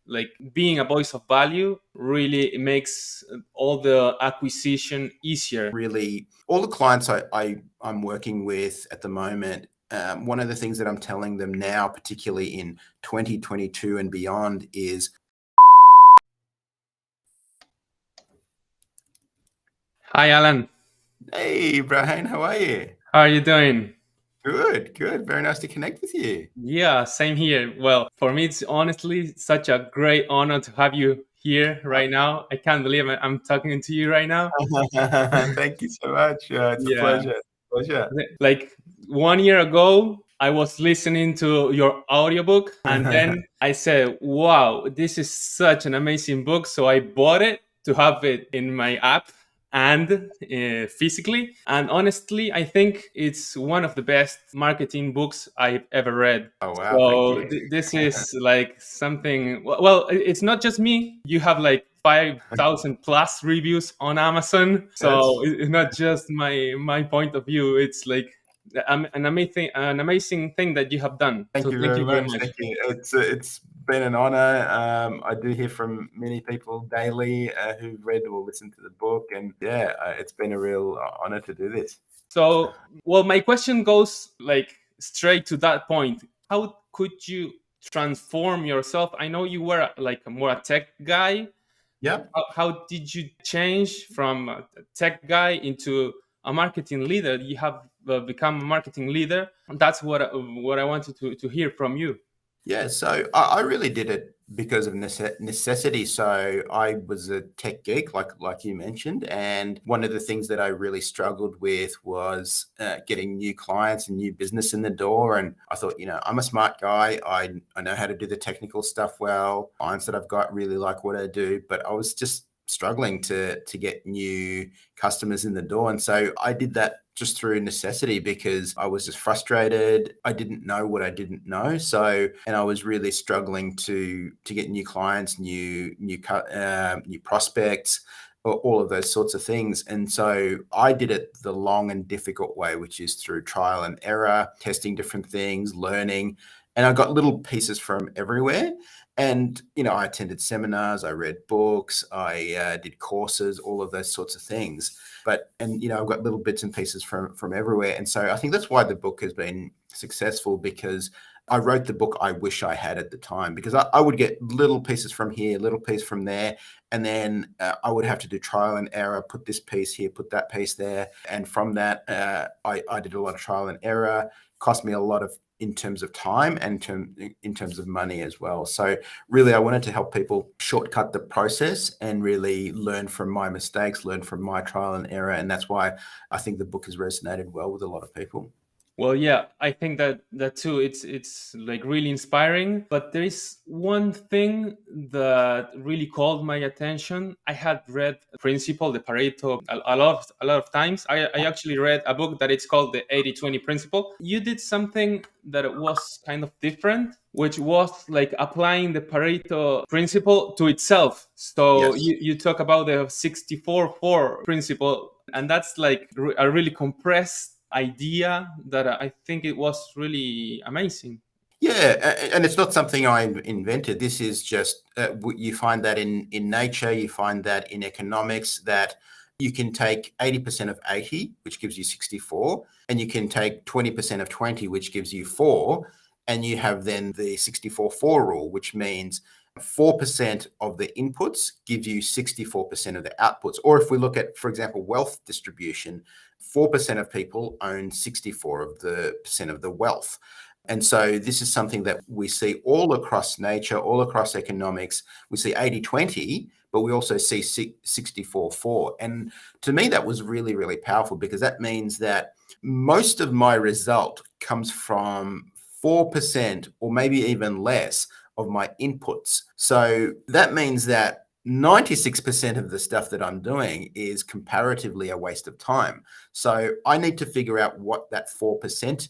like being a voice of value really makes all the acquisition easier. Really, all the clients I'm working with at the moment, one of the things that I'm telling them now, particularly in 2022 and beyond, is... Hi, Alan. Hey, Brian, how are you? How are you doing? Good. Very nice to connect with you. Yeah, same here. Well, for me, it's honestly such a great honor to have you here right now. I can't believe I'm talking to you right now. Thank you so much. It's a Yeah. pleasure. Like 1 year ago, I was listening to your audiobook, and then I said, wow, this is such an amazing book. So I bought it to have it in my app and physically. And honestly, I think it's one of the best marketing books I've ever read. Oh, wow. So Thank you. this is like something, well, it's not just me. You have like 5,000 plus reviews on Amazon. So it's not just my point of view. It's like an amazing thing that you have done. Thank So you thank very you very much. much. Thank you. It's been an honor. I do hear from many people daily who've read or listened to the book, and it's been a real honor to do this. So, well, my question goes like straight to that point. How could you transform yourself? I know you were like more a tech guy. Yeah. How did you change from a tech guy into a marketing leader? You have become a marketing leader. That's what I wanted to hear from you. Yeah, so I really did it because of necessity. So I was a tech geek, like you mentioned, and one of the things that I really struggled with was getting new clients and new business in the door. And I thought, I'm a smart guy. I know how to do the technical stuff well. Clients that I've got really like what I do, but I was just struggling to get new customers in the door. And so I did that just through necessity because I was just frustrated. I didn't know what I didn't know. And I was really struggling to get new clients, new prospects, all of those sorts of things. And so I did it the long and difficult way, which is through trial and error, testing different things, learning. And I got little pieces from everywhere. And, I attended seminars, I read books, I did courses, all of those sorts of things. I've got little bits and pieces from everywhere. And so I think that's why the book has been successful, because I wrote the book I wish I had at the time, because I would get little pieces from here, little piece from there. And then I would have to do trial and error, put this piece here, put that piece there. And from that, I did a lot of trial and error, cost me a lot of in terms of time and in terms of money as well. So really, I wanted to help people shortcut the process and really learn from my mistakes, learn from my trial and error. And that's why I think the book has resonated well with a lot of people. Well, yeah, I think that too. It's like really inspiring. But there is one thing that really called my attention. I had read Principle, the Pareto, a lot of times. I actually read a book that it's called the 80-20 Principle. You did something that was kind of different, which was like applying the Pareto Principle to itself. So Yes. you talk about the 64-4 principle, and that's like a really compressed idea that I think it was really amazing. Yeah, and it's not something I invented. This is just, you find that in nature, you find that in economics, that you can take 80% of 80, which gives you 64, and you can take 20% of 20, which gives you 4, and you have then the 64-4 rule, which means 4% of the inputs give you 64% of the outputs. Or if we look at, for example, wealth distribution, 4% of people own 64% of the wealth. And so this is something that we see all across nature, all across economics. We see 80-20, but we also see 64-4. And to me, that was really, really powerful, because that means that most of my result comes from 4% or maybe even less of my inputs. So that means that 96% of the stuff that I'm doing is comparatively a waste of time. So I need to figure out what that 4%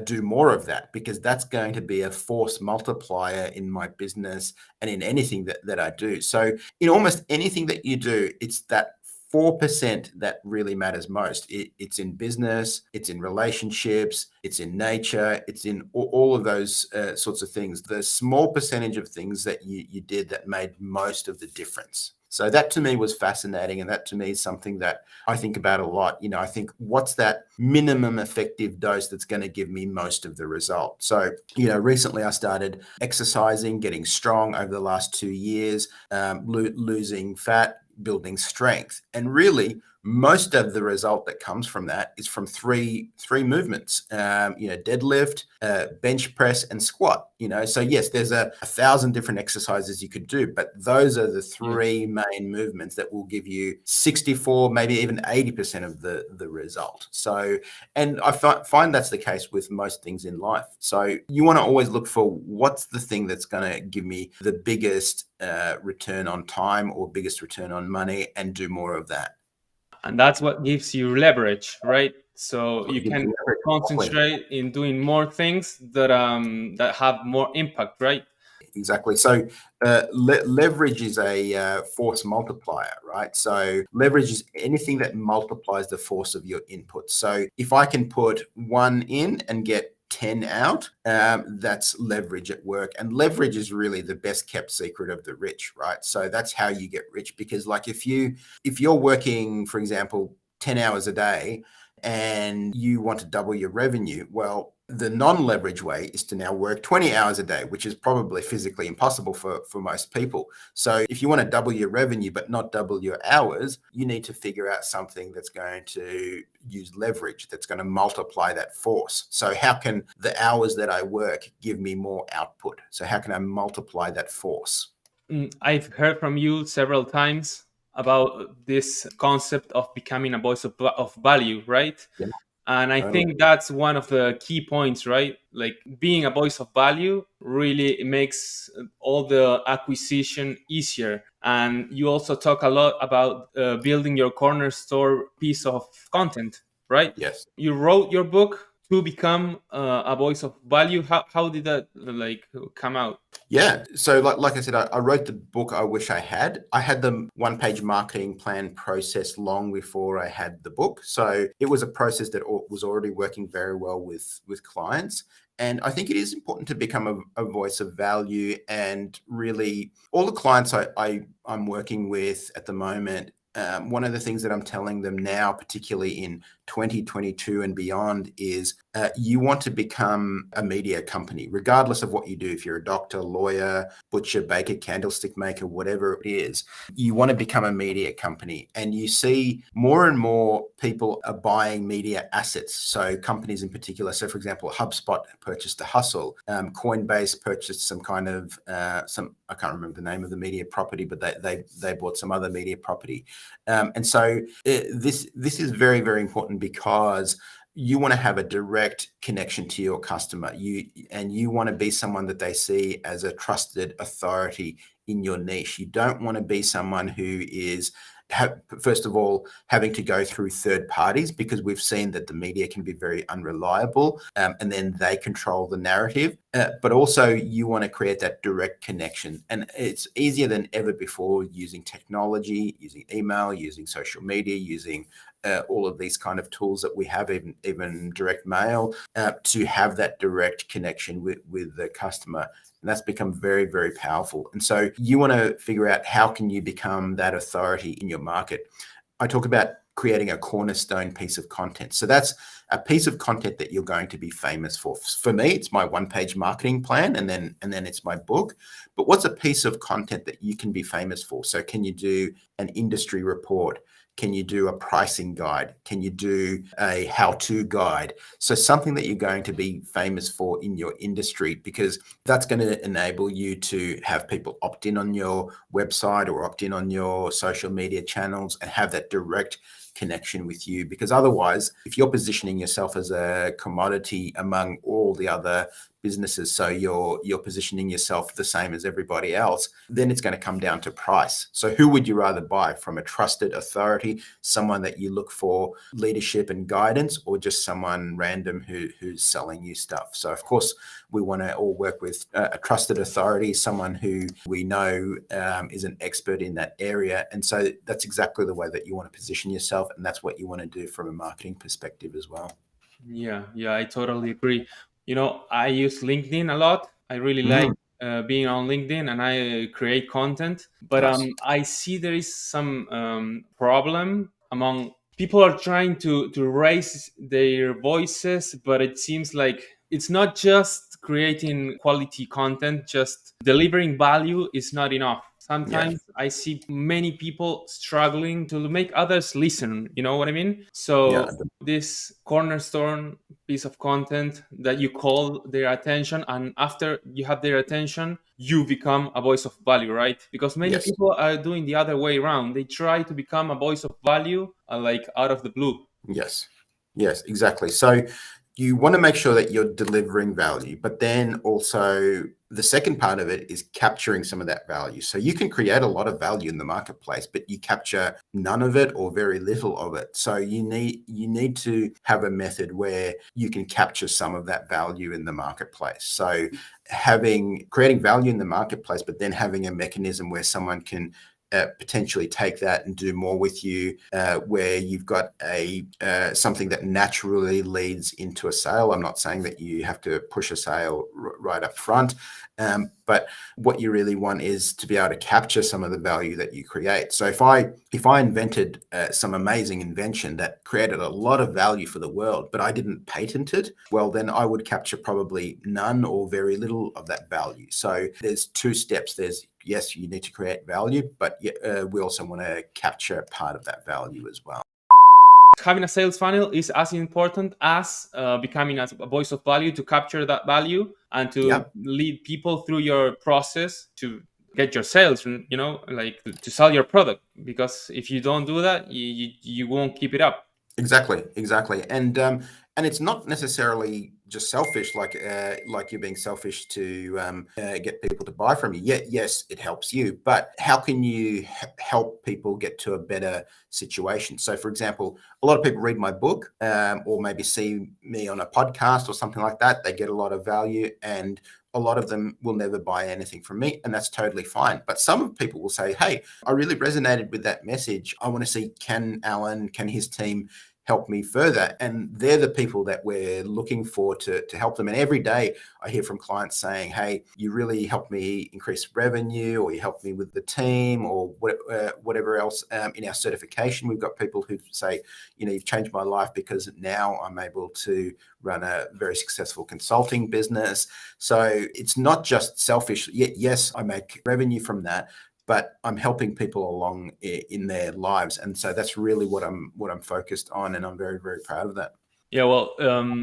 do more of that, because that's going to be a force multiplier in my business and in anything that I do. So in almost anything that you do, it's that 4% that really matters most. It's in business, it's in relationships, it's in nature, it's in all of those sorts of things. The small percentage of things that you did that made most of the difference. So that to me was fascinating. And that to me is something that I think about a lot. I think what's that minimum effective dose that's going to give me most of the result? So, recently I started exercising, getting strong over the last 2 years, losing fat, building strength. And really, most of the result that comes from that is from three movements, deadlift, bench press, and squat. So yes, there's a 1,000 different exercises you could do, but those are the three main movements that will give you 64, maybe even 80% of the result. So, and I find that's the case with most things in life. So you want to always look for what's the thing that's going to give me the biggest return on time or biggest return on money, and do more of that. And that's what gives you leverage, right? So you can concentrate in doing more things that have more impact, right? Exactly. So leverage is a force multiplier, right? So leverage is anything that multiplies the force of your input. So if I can put 1 in and get 10 out, that's leverage at work. And leverage is really the best kept secret of the rich, right? So that's how you get rich. Because like if you're working, for example, 10 hours a day and you want to double your revenue, well, the non-leverage way is to now work 20 hours a day, which is probably physically impossible for most people. So if you want to double your revenue but not double your hours, you need to figure out something that's going to use leverage, that's going to multiply that force. So how can the hours that I work give me more output? So how can I multiply that force? I've heard from you several times about this concept of becoming a voice of value, right? Yeah. And I think that's one of the key points, right? Like being a voice of value really makes all the acquisition easier. And you also talk a lot about building your corner store piece of content, right? Yes. You wrote your book to become a voice of value. How did that come out? Yeah. So like I said, I wrote the book I wish I had. I had the 1-page marketing plan process long before I had the book. So it was a process that was already working very well with clients. And I think it is important to become a voice of value. And really, all the clients I'm working with at the moment, one of the things that I'm telling them now, particularly in 2022 and beyond, is you want to become a media company, regardless of what you do. If you're a doctor, lawyer, butcher, baker, candlestick maker, whatever it is, you want to become a media company. And you see more and more people are buying media assets. So companies in particular. So for example, HubSpot purchased The Hustle. Coinbase purchased some kind of, I can't remember the name of the media property, but they bought some other media property. And so this is very, very important, because you want to have a direct connection to your customer. You want to be someone that they see as a trusted authority in your niche. You don't want to be someone who is, first of all, having to go through third parties, because we've seen that the media can be very unreliable, and then they control the narrative. But also you want to create that direct connection. And it's easier than ever before using technology, using email, using social media, using all of these kind of tools that we have, even direct mail, to have that direct connection with the customer. And that's become very, very powerful. And so you want to figure out how can you become that authority in your market. I talk about creating a cornerstone piece of content. So that's a piece of content that you're going to be famous for. For me, it's my 1-page marketing plan, and then it's my book. But what's a piece of content that you can be famous for? So can you do an industry report? Can you do a pricing guide? Can you do a how-to guide? So something that you're going to be famous for in your industry, because that's going to enable you to have people opt in on your website or opt in on your social media channels and have that direct connection with you, because otherwise, if you're positioning yourself as a commodity among all the other businesses, so you're positioning yourself the same as everybody else, then it's going to come down to price. So who would you rather buy from? A trusted authority, someone that you look for leadership and guidance, or just someone random who's selling you stuff? So of course, we want to all work with a trusted authority, someone who we know is an expert in that area. And so that's exactly the way that you want to position yourself, and that's what you want to do from a marketing perspective as well. Yeah, I totally agree. I use LinkedIn a lot. I really like being on LinkedIn, and I create content. But Nice. I see there is some problem among people are trying to raise their voices, but it seems like it's not just creating quality content, just delivering value is not enough. Sometimes I see many people struggling to make others listen. You know what I mean? So this cornerstone piece of content that you call their attention, and after you have their attention, you become a voice of value, right? Because many Yes. people are doing the other way around. They try to become a voice of value like out of the blue. Yes, exactly. So you want to make sure that you're delivering value, but then also the second part of it is capturing some of that value. So you can create a lot of value in the marketplace, but you capture none of it or very little of it. So you need to have a method where you can capture some of that value in the marketplace. So creating value in the marketplace, but then having a mechanism where someone can potentially take that and do more with you, where you've got something that naturally leads into a sale. I'm not saying that you have to push a sale right up front, but what you really want is to be able to capture some of the value that you create. So if I invented some amazing invention that created a lot of value for the world, but I didn't patent it, well, then I would capture probably none or very little of that value. So there's two steps. There's, yes, you need to create value, but we also want to capture part of that value as well. Having a sales funnel is as important as becoming a voice of value to capture that value and to lead people through your process to get your sales, like to sell your product. Because if you don't do that, you won't keep it up. Exactly. And it's not necessarily just selfish, like you're being selfish to get people to buy from you. Yeah, yes, it helps you, but how can you help people get to a better situation? So, for example, a lot of people read my book or maybe see me on a podcast or something like that. They get a lot of value, and a lot of them will never buy anything from me, and that's totally fine. But some people will say, hey, I really resonated with that message. I want to see, can his team help me further? And they're the people that we're looking for to help them. And every day I hear from clients saying, hey, you really helped me increase revenue, or you helped me with the team, or whatever else. In our certification, we've got people who say, you've changed my life because now I'm able to run a very successful consulting business. So it's not just selfish. Yes, I make revenue from that, but I'm helping people along in their lives. And so that's really what I'm focused on. And I'm very, very proud of that. Yeah, well,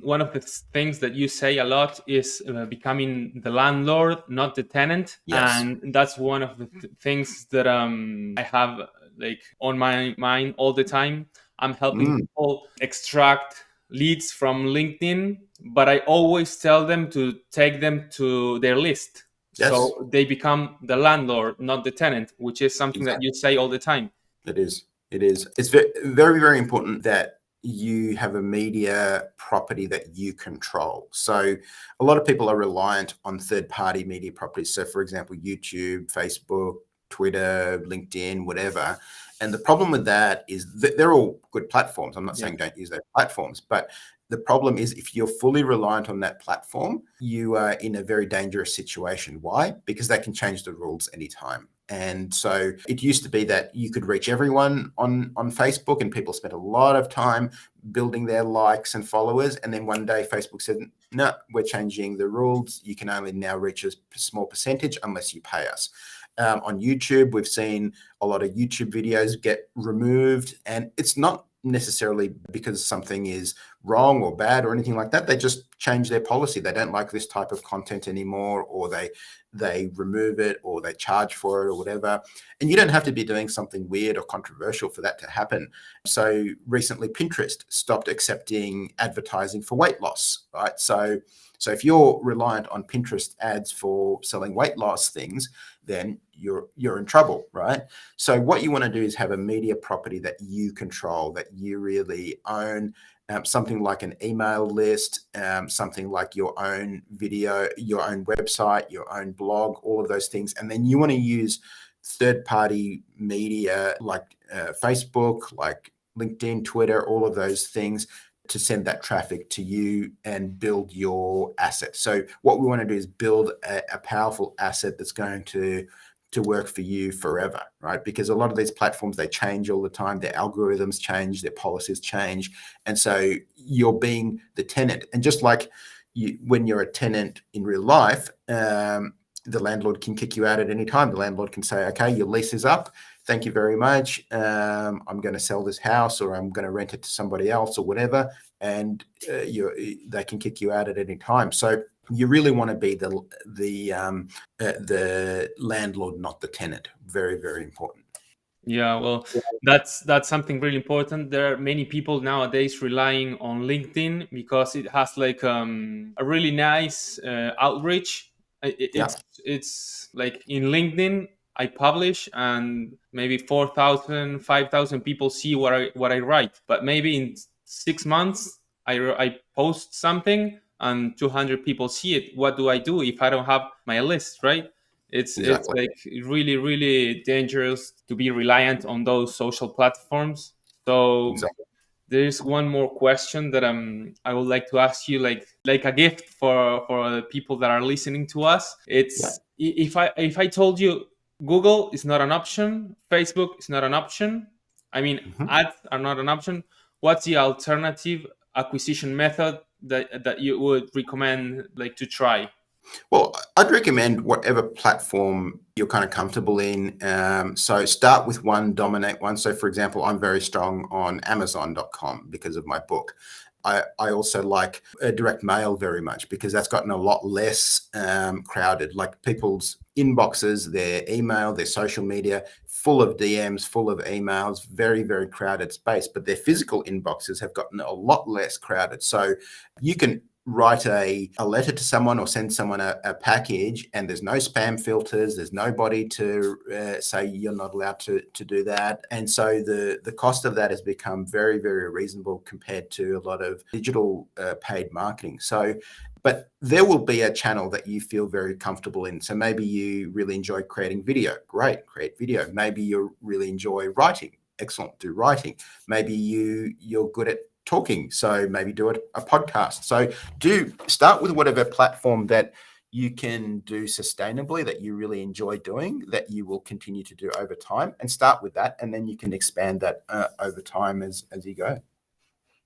one of the things that you say a lot is becoming the landlord, not the tenant. Yes. And that's one of the things that I have like on my mind all the time. I'm helping people extract leads from LinkedIn, but I always tell them to take them to their list. Yes. So they become the landlord, not the tenant, which is something that you say all the time. It is. It's very, very, very important that you have a media property that you control. So a lot of people are reliant on third-party media properties. So for example, YouTube, Facebook, Twitter, LinkedIn, whatever. And the problem with that is that they're all good platforms. I'm not saying don't use those platforms, but the problem is if you're fully reliant on that platform, you are in a very dangerous situation. Why? Because they can change the rules anytime. And so it used to be that you could reach everyone on Facebook, and people spent a lot of time building their likes and followers. And then one day Facebook said, no, we're changing the rules. You can only now reach a small percentage unless you pay us. On YouTube, we've seen a lot of YouTube videos get removed, and it's not necessarily because something is wrong or bad or anything like that. They just change their policy. They don't like this type of content anymore, or they remove it, or they charge for it, or whatever. And you don't have to be doing something weird or controversial for that to happen. So recently, Pinterest stopped accepting advertising for weight loss, right? So if you're reliant on Pinterest ads for selling weight loss things, then you're in trouble, right? So what you want to do is have a media property that you control, that you really own, something like an email list, something like your own video, your own website, your own blog, all of those things. And then you want to use third-party media like Facebook, like LinkedIn, Twitter, all of those things to send that traffic to you and build your asset. So what we want to do is build a powerful asset that's going to work for you forever, right? Because a lot of these platforms, they change all the time. Their algorithms change, their policies change. And so you're being the tenant. And just like when you're a tenant in real life, the landlord can kick you out at any time. The landlord can say, okay, your lease is up. Thank you very much. I'm going to sell this house, or I'm going to rent it to somebody else, or whatever. And they can kick you out at any time. So you really want to be the landlord, not the tenant. Very, very important. Yeah, well, that's something really important. There are many people nowadays relying on LinkedIn because it has like a really nice outreach. It's like in LinkedIn, I publish and maybe 4,000, 5,000 people see what I write. But maybe in 6 months, I post something and 200 people see it. What do I do if I don't have my list, right? It's like really, really dangerous to be reliant on those social platforms. So there's one more question that I would like to ask you, like a gift for the people that are listening to us. It's if I told you Google is not an option, Facebook is not an option, I mean ads are not an option, what's the alternative acquisition method that you would recommend like to try? Well, I'd recommend whatever platform you're kind of comfortable in. So start with one, dominate one. So for example, I'm very strong on Amazon.com because of my book. I also like direct mail very much because that's gotten a lot less crowded. Like people's inboxes, their email, their social media, full of DMs, full of emails, very, very crowded space. But their physical inboxes have gotten a lot less crowded. So you can write a letter to someone or send someone a package, and there's no spam filters, there's nobody to say you're not allowed to do that. And so the cost of that has become very, very reasonable compared to a lot of digital paid marketing. So, but there will be a channel that you feel very comfortable in. So maybe you really enjoy creating video. Great, create video. Maybe you really enjoy writing. Excellent, do writing. Maybe you're good at talking, so maybe do a podcast. So do start with whatever platform that you can do sustainably, that you really enjoy doing, that you will continue to do over time, and start with that, and then you can expand that over time as you go.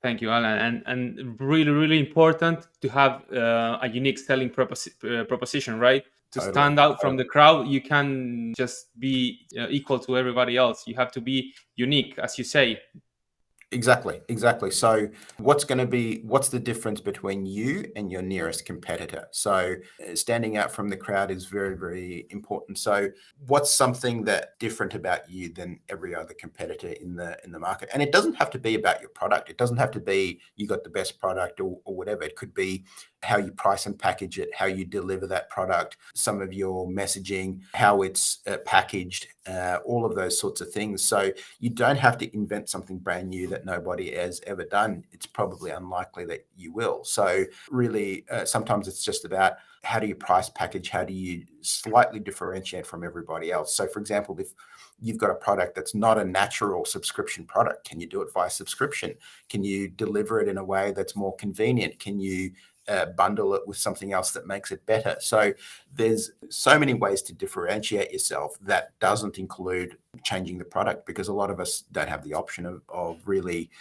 Thank you, Alan. And really, really important to have a unique selling proposition, right? To stand out from the crowd, you can just be equal to everybody else. You have to be unique, as you say. Exactly. So what's the difference between you and your nearest competitor? So standing out from the crowd is very, very important. So what's something that different about you than every other competitor in the market? And it doesn't have to be about your product. It doesn't have to be you got the best product or whatever. It could be how you price and package it, how you deliver that product, some of your messaging, how it's packaged, all of those sorts of things. So you don't have to invent something brand new that nobody has ever done. It's probably unlikely that you will. So really, sometimes it's just about how do you price package, how do you slightly differentiate from everybody else. So for example, if you've got a product that's not a natural subscription product, can you do it via subscription? Can you deliver it in a way that's more convenient? Can you bundle it with something else that makes it better? So there's so many ways to differentiate yourself that doesn't include changing the product, because a lot of us don't have the option of really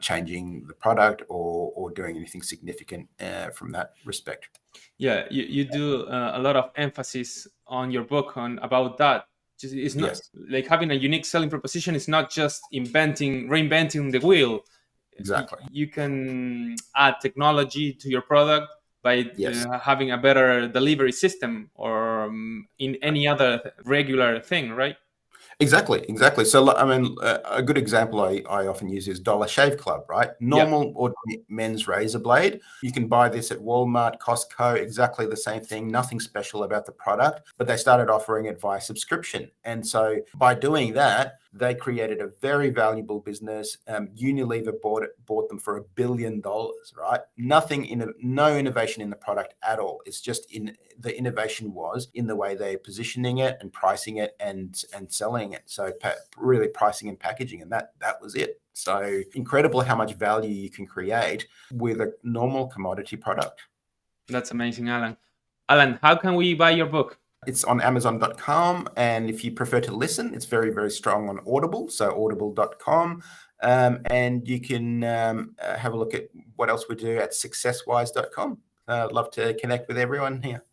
changing the product or doing anything significant from that respect. Yeah, you do a lot of emphasis on your book about that. It's not like having a unique selling proposition is not just reinventing the wheel. Exactly. You can add technology to your product by Yes. having a better delivery system or in any other regular thing, right? Exactly. So, I mean, a good example I often use is Dollar Shave Club, right? Yeah. Normal ordinary men's razor blade. You can buy this at Walmart, Costco, exactly the same thing, nothing special about the product, but they started offering it via subscription. And so by doing that, they created a very valuable business. Unilever bought them for $1 billion, right? No innovation in the product at all. It's just the innovation was in the way they're positioning it and pricing it and selling it. So really pricing and packaging, and that was it. So incredible how much value you can create with a normal commodity product. That's amazing, Allan. Allan, how can we buy your book? It's on Amazon.com, and if you prefer to listen, it's very, very strong on Audible, so audible.com. And you can have a look at what else we do at successwise.com. I'd love to connect with everyone here.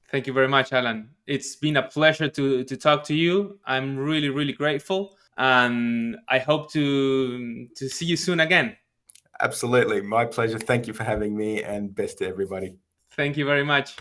Thank you very much, Allan. It's been a pleasure to talk to you. I'm really, really grateful, and I hope to see you soon again. Absolutely. My pleasure. Thank you for having me, and best to everybody. Thank you very much.